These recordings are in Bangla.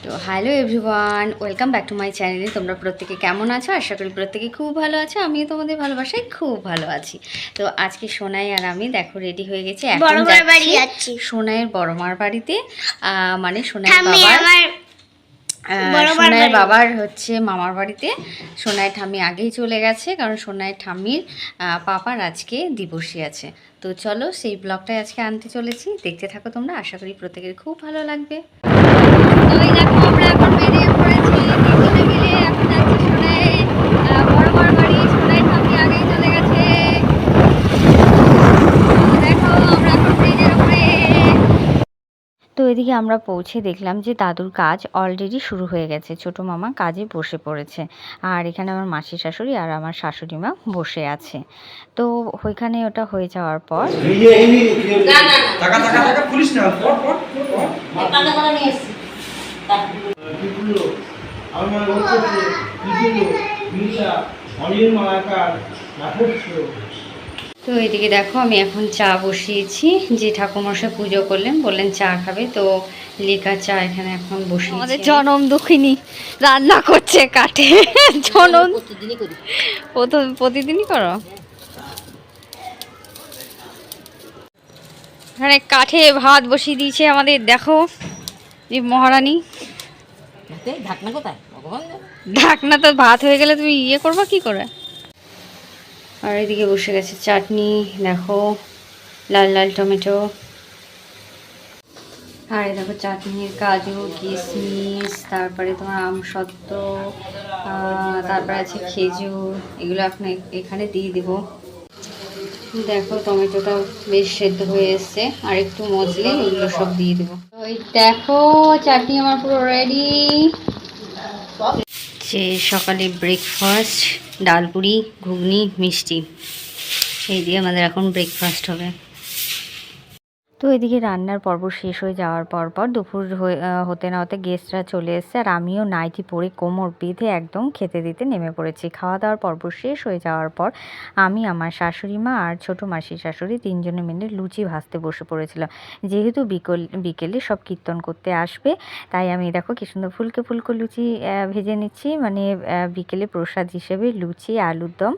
তো hello everyone, welcome back to my চ্যানেলে। তোমরা প্রত্যেকে কেমন আছো? আশা করি প্রত্যেকে খুব ভালো আছো। আমিও তোমাদের ভালোবাসায় খুব ভালো আছি। তো আজকে সোনাই আর আমি দেখো রেডি হয়ে গেছি, এখন যাচ্ছি সোনাইয়ের বড়মার বাড়িতে। মানে সোনাইয়ের বাবার হচ্ছে মামার বাড়িতে। সোনাই ঠাম্মি আগেই চলে গেছে, কারণ সোনাই ঠাম্মির পাপার আজকে দিবসী আছে। তো চলো সেই ব্লগটাই আজকে আনতে চলেছি, দেখতে থাকো তোমরা। আশা করি প্রত্যেকের খুব ভালো লাগবে। তো এই দেখো আমরা এখন বেরিয়ে পড়েছি তিনজনে মিলে। এখন যাচ্ছি সোনাই বড়মার বাড়ি। সোনাই ঠাম্মি আগেই চলে গেছে। দেখো আমরা এখন ব্রিজের উপরে। তো এদিকে আমরা পৌঁছে দেখলাম যে দাদুর কাজ অলরেডি শুরু হয়ে গেছে। ছোট মামা কাজে বসে পড়েছে, আর এখানে আমার মাসি শাশুড়ি আর আমার শাশুড়ি মা বসে আছে। তো ওইখানে ওটা হয়ে যাওয়ার পর তো এদিকে দেখো আমি এখন চা বসিয়েছি। যে ঠাকুরমশাই পুজো করলেন, বললেন চা খাবে, তো লিকা চা এখানে এখন বসিয়েছি। আমাদের জনম দুঃখিনী রান্না করছে কাঠে। জনম প্রতিদিনই করো? এখানে কাঠে ভাত বসিয়ে দিয়েছে আমাদের। দেখো যে মহারানী, ঢাকনা কোথায়? ঢাকনা তো ভাত হয়ে গেলে তুমি ইয়ে করবা কি করে? আর এদিকে বসে গেছে চাটনি, দেখো লাল লাল টমেটো। আর এই দেখো চাটনির কাজু কিশমিশ, তারপরে তোমার আমসত্ত্ব, তারপরে আছে খেজুর, এগুলো এখন এখানে দিয়ে দিব। দেখো টমেটোটা বেশ সেদ্ধ হয়ে এসছে, আর একটু মজলে এগুলো সব দিয়ে দেবো। ওই দেখো চাটনি আমার পুরো রেডি। যে সকালে ব্রেকফাস্ট, ডাল পুরি, ঘুগনি, মিষ্টি, এই দিয়ে আমাদের এখন ব্রেকফাস্ট হবে। তো এদিকে রান্নার পর্ব শেষ হয়ে যাওয়ার পর দুপুর হতে না হতে গেস্টরা চলে এসছে, আর আমিও নাইটি পরে কোমর বেঁধে একদম খেতে দিতে নেমে পড়েছি। খাওয়া দাওয়ার পর্ব শেষ হয়ে যাওয়ার পর আমি, আমার শাশুড়ি মা আর ছোটো মাসি শাশুড়ি তিনজনে মিলে লুচি ভাজতে বসে পড়েছিলাম। যেহেতু বিকেলে সব কীর্তন করতে আসবে, তাই আমি দেখো কি সুন্দর ফুলকো ফুলকো লুচি ভেজে নিচ্ছি। মানে বিকেলে প্রসাদ হিসেবে লুচি, আলুর দম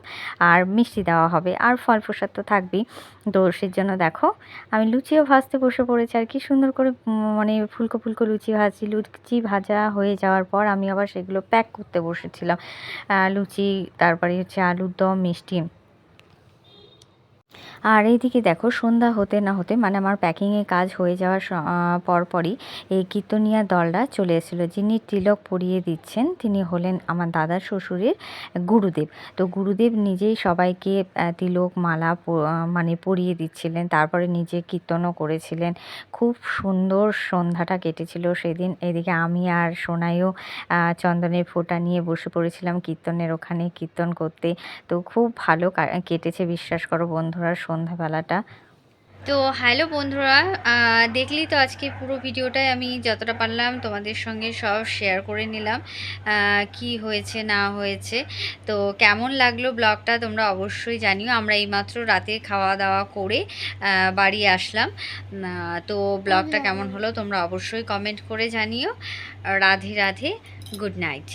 আর মিষ্টি দেওয়া হবে, আর ফল প্রসাদ তো থাকবেই। তো সেই জন্য দেখো আমি লুচিও ভাজতে বসে পড়েছি। আর কি সুন্দর করে মানে ফুলকো ফুলকো লুচি ভাজি। লুচি ভাজা হয়ে যাওয়ার পর আমি আবার সেগুলো প্যাক করতে বসেছিলাম। লুচি, তারপরে হচ্ছে আলুর দম, মিষ্টি। আর এইদিকে দেখো সন্ধ্যা হতে না হতে, মানে আমার প্যাকিংয়ে কাজ হয়ে যাওয়ার পরপরই এই কীর্তনিয়া দলরা চলে এসেছিলো। যিনি তিলক পরিয়ে দিচ্ছেন তিনি হলেন আমার দাদার শ্বশুরের গুরুদেব। তো গুরুদেব নিজেই সবাইকে তিলক মালা মানে পরিয়ে দিচ্ছিলেন, তারপরে নিজে কীর্তনও করেছিলেন। খুব সুন্দর সন্ধ্যাটা কেটেছিল সেদিন। এদিকে আমি আর সোনাইও চন্দনের ফোঁটা নিয়ে বসে পড়েছিলাম কীর্তনের ওখানে কীর্তন করতে। তো খুব ভালো কেটেছে, বিশ্বাস করো বন্ধুরা, সন্ধ্যাবেলাটা। তো হ্যালো বন্ধুরা, দেখলি তো আজকে পুরো ভিডিওটাই আমি যতটা পারলাম তোমাদের সঙ্গে সব শেয়ার করে নিলাম, কি হয়েছে না হয়েছে। তো কেমন লাগলো ব্লগটা তোমরা অবশ্যই জানিও। আমরা এইমাত্র রাতে খাওয়া দাওয়া করে বাড়ি আসলাম। তো ব্লগটা কেমন হলো তোমরা অবশ্যই কমেন্ট করে জানিও। Radhe Radhe, good night.